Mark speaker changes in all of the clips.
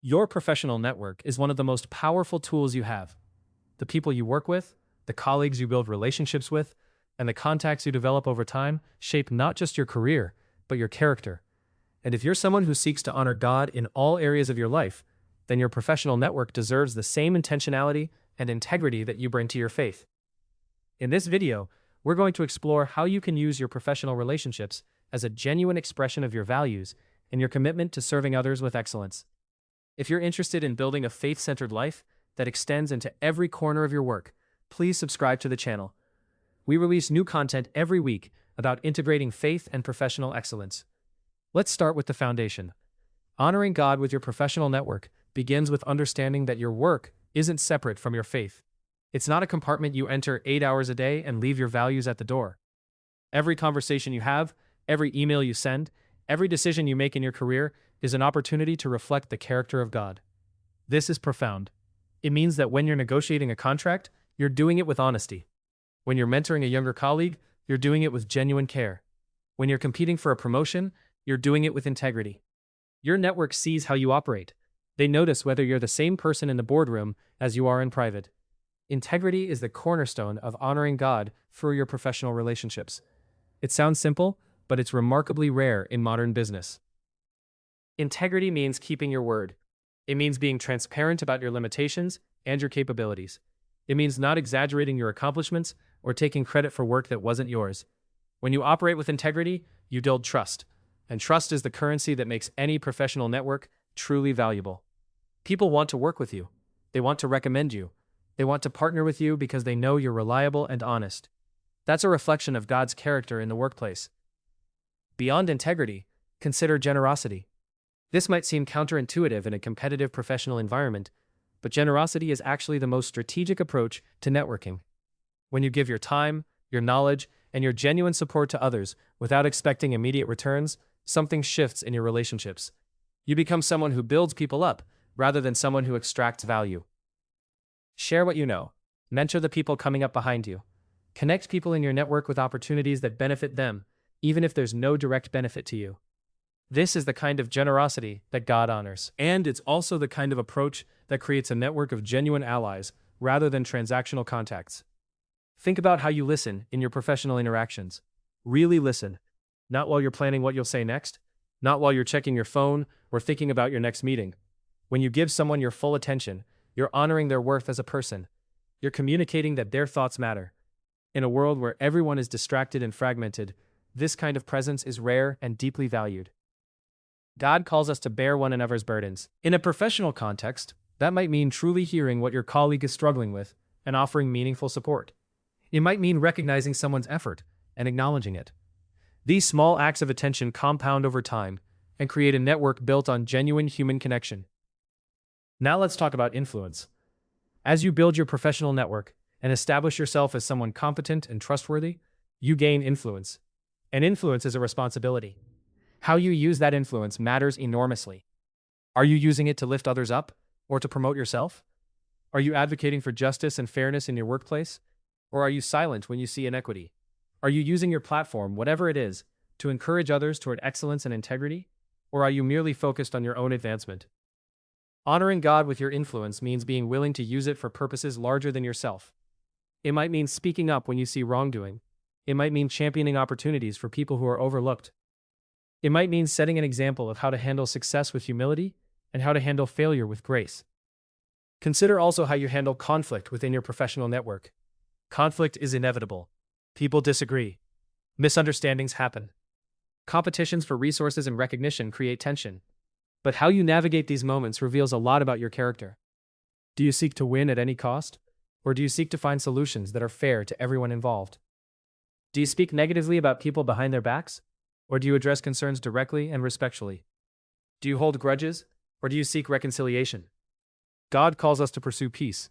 Speaker 1: Your professional network is one of the most powerful tools you have. The people you work with, the colleagues you build relationships with, and the contacts you develop over time shape not just your career, but your character. And if you're someone who seeks to honor God in all areas of your life, then your professional network deserves the same intentionality and integrity that you bring to your faith. In this video, we're going to explore how you can use your professional relationships as a genuine expression of your values and your commitment to serving others with excellence. If you're interested in building a faith-centered life that extends into every corner of your work, please subscribe to the channel. We release new content every week about integrating faith and professional excellence. Let's start with the foundation. Honoring God with your professional network begins with understanding that your work isn't separate from your faith. It's not a compartment you enter 8 hours a day and leave your values at the door. Every conversation you have, every email you send, every decision you make in your career is an opportunity to reflect the character of God. This is profound. It means that when you're negotiating a contract, you're doing it with honesty. When you're mentoring a younger colleague, you're doing it with genuine care. When you're competing for a promotion, you're doing it with integrity. Your network sees how you operate. They notice whether you're the same person in the boardroom as you are in private. Integrity is the cornerstone of honoring God through your professional relationships. It sounds simple, but it's remarkably rare in modern business. Integrity means keeping your word. It means being transparent about your limitations and your capabilities. It means not exaggerating your accomplishments or taking credit for work that wasn't yours. When you operate with integrity, you build trust. And trust is the currency that makes any professional network truly valuable. People want to work with you. They want to recommend you. They want to partner with you because they know you're reliable and honest. That's a reflection of God's character in the workplace. Beyond integrity, consider generosity. This might seem counterintuitive in a competitive professional environment, but generosity is actually the most strategic approach to networking. When you give your time, your knowledge, and your genuine support to others without expecting immediate returns, something shifts in your relationships. You become someone who builds people up rather than someone who extracts value. Share what you know. Mentor the people coming up behind you. Connect people in your network with opportunities that benefit them, even if there's no direct benefit to you. This is the kind of generosity that God honors. And it's also the kind of approach that creates a network of genuine allies rather than transactional contacts. Think about how you listen in your professional interactions. Really listen. Not while you're planning what you'll say next, not while you're checking your phone or thinking about your next meeting. When you give someone your full attention, you're honoring their worth as a person. You're communicating that their thoughts matter. In a world where everyone is distracted and fragmented, this kind of presence is rare and deeply valued. God calls us to bear one another's burdens. In a professional context, that might mean truly hearing what your colleague is struggling with and offering meaningful support. It might mean recognizing someone's effort and acknowledging it. These small acts of attention compound over time and create a network built on genuine human connection. Now let's talk about influence. As you build your professional network and establish yourself as someone competent and trustworthy, you gain influence. And influence is a responsibility. How you use that influence matters enormously. Are you using it to lift others up or to promote yourself? Are you advocating for justice and fairness in your workplace? Or are you silent when you see inequity? Are you using your platform, whatever it is, to encourage others toward excellence and integrity? Or are you merely focused on your own advancement? Honoring God with your influence means being willing to use it for purposes larger than yourself. It might mean speaking up when you see wrongdoing. It might mean championing opportunities for people who are overlooked. It might mean setting an example of how to handle success with humility and how to handle failure with grace. Consider also how you handle conflict within your professional network. Conflict is inevitable. People disagree. Misunderstandings happen. Competitions for resources and recognition create tension. But how you navigate these moments reveals a lot about your character. Do you seek to win at any cost? Or do you seek to find solutions that are fair to everyone involved? Do you speak negatively about people behind their backs? Or do you address concerns directly and respectfully? Do you hold grudges, or do you seek reconciliation? God calls us to pursue peace.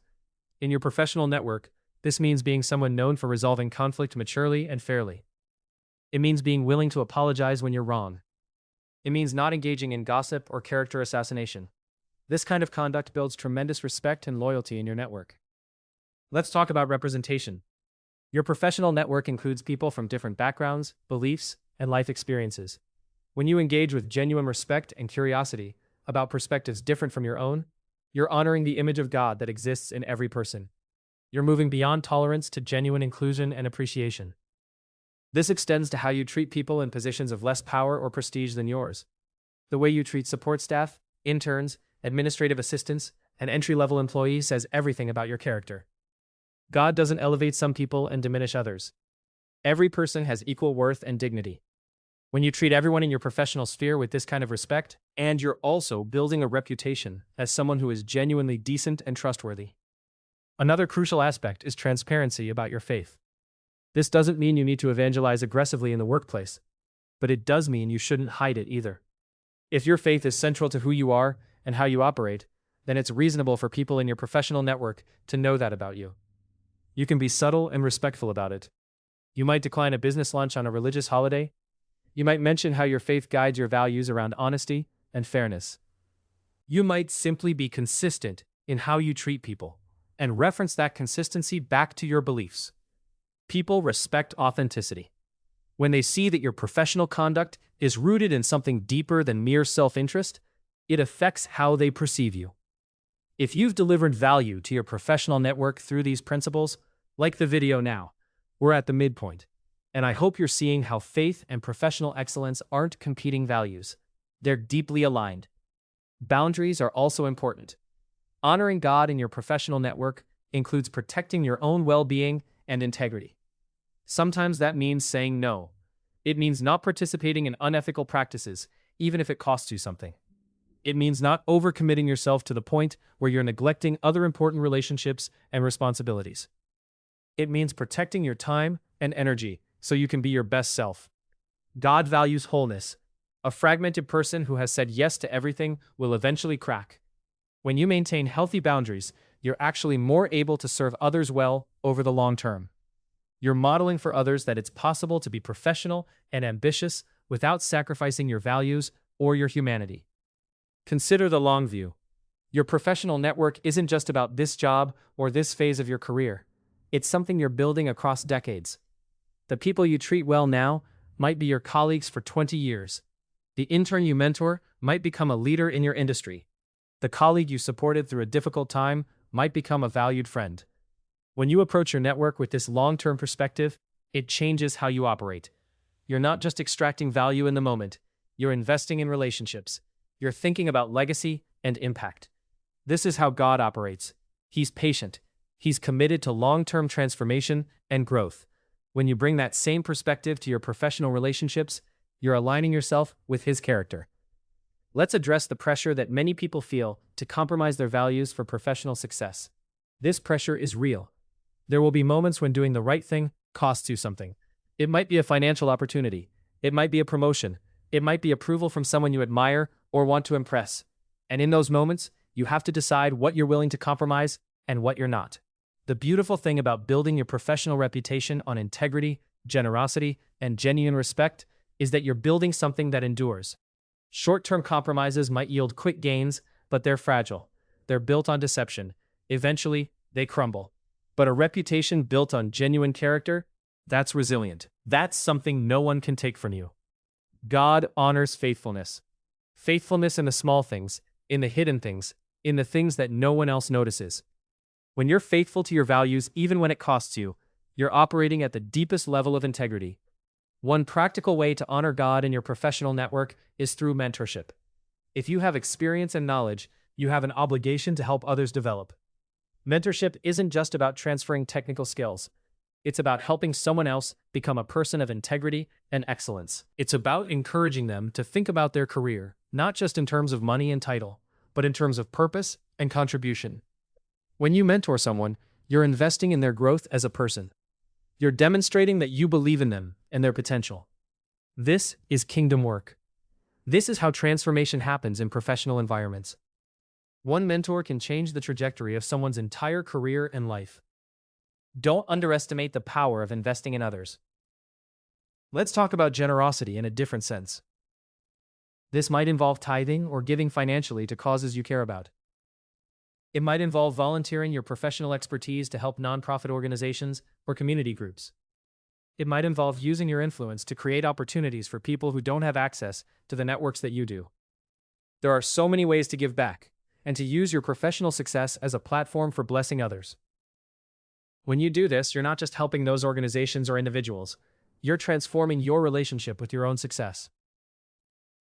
Speaker 1: In your professional network, this means being someone known for resolving conflict maturely and fairly. It means being willing to apologize when you're wrong. It means not engaging in gossip or character assassination. This kind of conduct builds tremendous respect and loyalty in your network. Let's talk about representation. Your professional network includes people from different backgrounds, beliefs, and life experiences. When you engage with genuine respect and curiosity, about perspectives different from your own, you're honoring the image of God that exists in every person. You're moving beyond tolerance to genuine inclusion and appreciation. This extends to how you treat people in positions of less power or prestige than yours. The way you treat support staff, interns, administrative assistants, and entry-level employees says everything about your character. God doesn't elevate some people and diminish others. Every person has equal worth and dignity. When you treat everyone in your professional sphere with this kind of respect, and you're also building a reputation as someone who is genuinely decent and trustworthy. Another crucial aspect is transparency about your faith. This doesn't mean you need to evangelize aggressively in the workplace, but it does mean you shouldn't hide it either. If your faith is central to who you are and how you operate, then it's reasonable for people in your professional network to know that about you. You can be subtle and respectful about it. You might decline a business lunch on a religious holiday. You might mention how your faith guides your values around honesty and fairness. You might simply be consistent in how you treat people and reference that consistency back to your beliefs. People respect authenticity. When they see that your professional conduct is rooted in something deeper than mere self-interest, it affects how they perceive you. If you've delivered value to your professional network through these principles, like the video now, we're at the midpoint. And I hope you're seeing how faith and professional excellence aren't competing values. They're deeply aligned. Boundaries are also important. Honoring God in your professional network includes protecting your own well-being and integrity. Sometimes that means saying no. It means not participating in unethical practices, even if it costs you something. It means not overcommitting yourself to the point where you're neglecting other important relationships and responsibilities. It means protecting your time and energy so you can be your best self. God values wholeness. A fragmented person who has said yes to everything will eventually crack. When you maintain healthy boundaries, you're actually more able to serve others well over the long term. You're modeling for others that it's possible to be professional and ambitious without sacrificing your values or your humanity. Consider the long view. Your professional network isn't just about this job or this phase of your career. It's something you're building across decades. The people you treat well now might be your colleagues for 20 years. The intern you mentor might become a leader in your industry. The colleague you supported through a difficult time might become a valued friend. When you approach your network with this long-term perspective, it changes how you operate. You're not just extracting value in the moment, you're investing in relationships. You're thinking about legacy and impact. This is how God operates. He's patient. He's committed to long-term transformation and growth. When you bring that same perspective to your professional relationships, you're aligning yourself with His character. Let's address the pressure that many people feel to compromise their values for professional success. This pressure is real. There will be moments when doing the right thing costs you something. It might be a financial opportunity. It might be a promotion. It might be approval from someone you admire or want to impress. And in those moments, you have to decide what you're willing to compromise and what you're not. The beautiful thing about building your professional reputation on integrity, generosity, and genuine respect is that you're building something that endures. Short-term compromises might yield quick gains, but they're fragile. They're built on deception. Eventually, they crumble. But a reputation built on genuine character, that's resilient. That's something no one can take from you. God honors faithfulness. Faithfulness in the small things, in the hidden things, in the things that no one else notices. When you're faithful to your values, even when it costs you, you're operating at the deepest level of integrity. One practical way to honor God in your professional network is through mentorship. If you have experience and knowledge, you have an obligation to help others develop. Mentorship isn't just about transferring technical skills. It's about helping someone else become a person of integrity and excellence. It's about encouraging them to think about their career, not just in terms of money and title, but in terms of purpose and contribution. When you mentor someone, you're investing in their growth as a person. You're demonstrating that you believe in them and their potential. This is kingdom work. This is how transformation happens in professional environments. One mentor can change the trajectory of someone's entire career and life. Don't underestimate the power of investing in others. Let's talk about generosity in a different sense. This might involve tithing or giving financially to causes you care about. It might involve volunteering your professional expertise to help nonprofit organizations or community groups. It might involve using your influence to create opportunities for people who don't have access to the networks that you do. There are so many ways to give back, and to use your professional success as a platform for blessing others. When you do this, you're not just helping those organizations or individuals, you're transforming your relationship with your own success.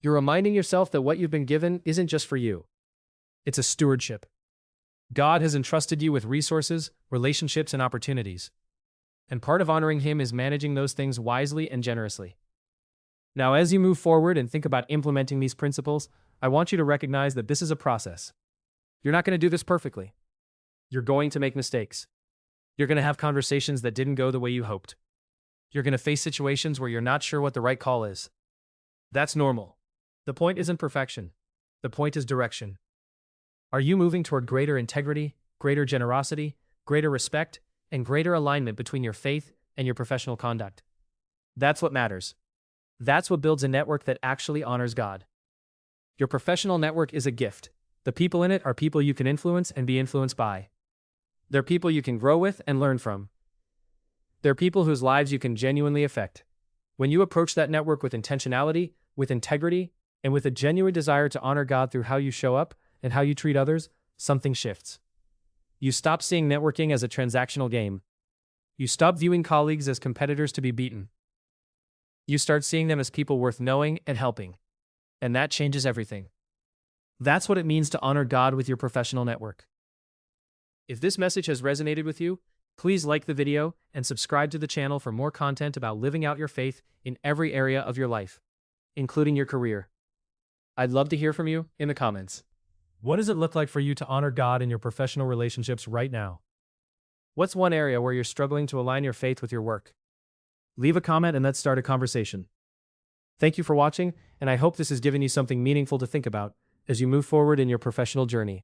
Speaker 1: You're reminding yourself that what you've been given isn't just for you, it's a stewardship. God has entrusted you with resources, relationships, and opportunities. And part of honoring Him is managing those things wisely and generously. Now, as you move forward and think about implementing these principles, I want you to recognize that this is a process. You're not going to do this perfectly. You're going to make mistakes. You're going to have conversations that didn't go the way you hoped. You're going to face situations where you're not sure what the right call is. That's normal. The point isn't perfection. The point is direction. Are you moving toward greater integrity, greater generosity, greater respect, and greater alignment between your faith and your professional conduct? That's what matters. That's what builds a network that actually honors God. Your professional network is a gift. The people in it are people you can influence and be influenced by. They're people you can grow with and learn from. They're people whose lives you can genuinely affect. When you approach that network with intentionality, with integrity, and with a genuine desire to honor God through how you show up and how you treat others, something shifts. You stop seeing networking as a transactional game. You stop viewing colleagues as competitors to be beaten. You start seeing them as people worth knowing and helping. And that changes everything. That's what it means to honor God with your professional network. If this message has resonated with you, please like the video and subscribe to the channel for more content about living out your faith in every area of your life, including your career. I'd love to hear from you in the comments. What does it look like for you to honor God in your professional relationships right now? What's one area where you're struggling to align your faith with your work? Leave a comment and let's start a conversation. Thank you for watching, and I hope this has given you something meaningful to think about as you move forward in your professional journey.